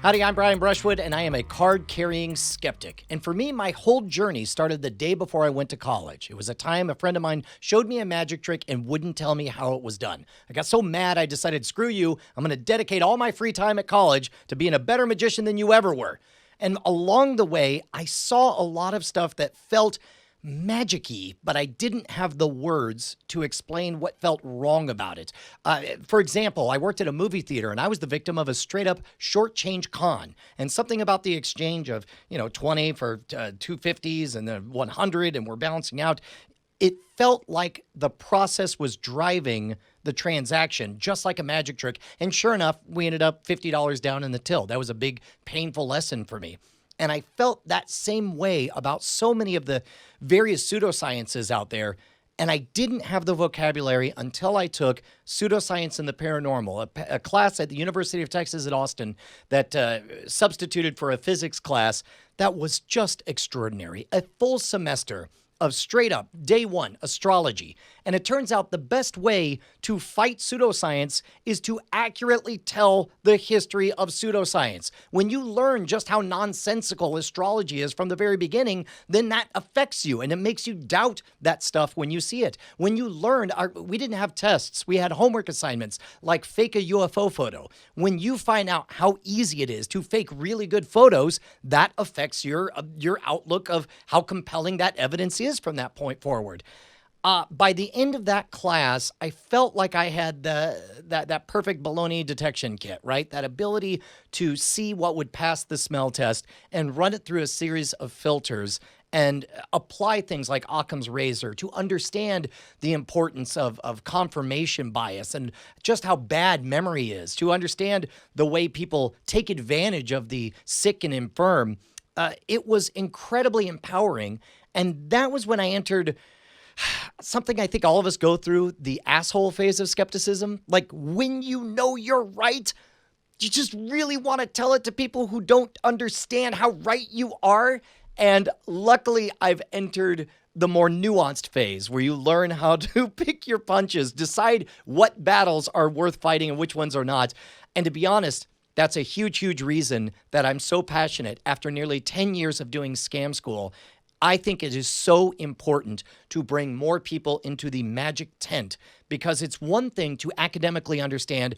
Howdy, I'm Brian Brushwood, and I am a card-carrying skeptic. And for me, my whole journey started the day before I went to college. It was a time a friend of mine showed me a magic trick and wouldn't tell me how it was done. I got so mad, I decided, screw you, I'm going to dedicate all my free time at college to being a better magician than you ever were. And along the way, I saw a lot of stuff that felt magic-y, but I didn't have the words to explain what felt wrong about it. For example, I worked at a movie theater and I was the victim of a straight-up short-change con. And something about the exchange of, 20 for 250s and then 100 and we're balancing out. It felt like the process was driving the transaction, just like a magic trick. And sure enough, we ended up $50 down in the till. That was a big, painful lesson for me. And I felt that same way about so many of the various pseudosciences out there. And I didn't have the vocabulary until I took Pseudoscience and the Paranormal, a class at the University of Texas at Austin that substituted for a physics class that was just extraordinary. A full semester of straight up day one astrology. And it turns out the best way to fight pseudoscience is to accurately tell the history of pseudoscience. When you learn just how nonsensical astrology is from the very beginning, then that affects you and it makes you doubt that stuff when you see it. When you learn, we didn't have tests, we had homework assignments like fake a UFO photo. When you find out how easy it is to fake really good photos, that affects your outlook of how compelling that evidence is from that point forward. By the end of that class, I felt like I had that perfect baloney detection kit, right? That ability to see what would pass the smell test and run it through a series of filters and apply things like Occam's razor to understand the importance of confirmation bias and just how bad memory is, to understand the way people take advantage of the sick and infirm. It was incredibly empowering. And that was when I entered something I think all of us go through, the asshole phase of skepticism. Like when you know you're right, you just really want to tell it to people who don't understand how right you are. And luckily, I've entered the more nuanced phase where you learn how to pick your punches, decide what battles are worth fighting and which ones are not. And to be honest, that's a huge, huge reason that I'm so passionate after nearly 10 years of doing scam school. I think it is so important to bring more people into the magic tent because it's one thing to academically understand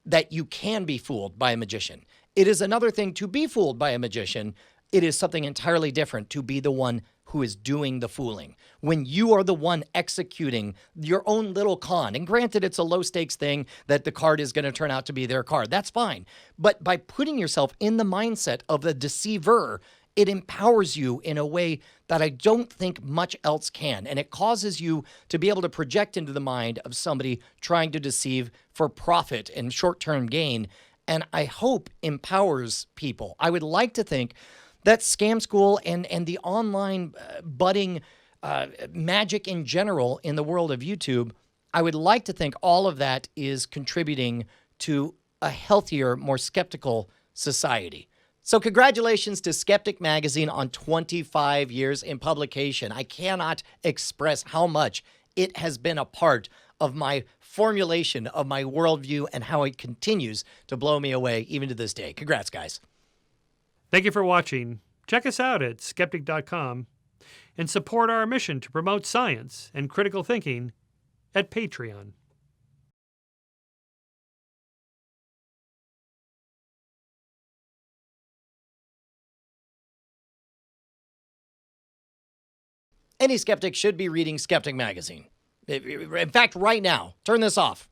that you can be fooled by a magician. It is another thing to be fooled by a magician. It is something entirely different to be the one who is doing the fooling. When you are the one executing your own little con, and granted it's a low stakes thing that the card is going to turn out to be their card, that's fine. But by putting yourself in the mindset of the deceiver, it empowers you in a way that I don't think much else can. And it causes you to be able to project into the mind of somebody trying to deceive for profit and short-term gain. And I hope empowers people. I would like to think that scam school and the online budding magic in general in the world of YouTube, I would like to think all of that is contributing to a healthier, more skeptical society. So congratulations to Skeptic Magazine on 25 years in publication. I cannot express how much it has been a part of my formulation of my worldview and how it continues to blow me away even to this day. Congrats, guys. Thank you for watching. Check us out at skeptic.com and support our mission to promote science and critical thinking at Patreon. Any skeptic should be reading Skeptic Magazine. In fact, right now, turn this off.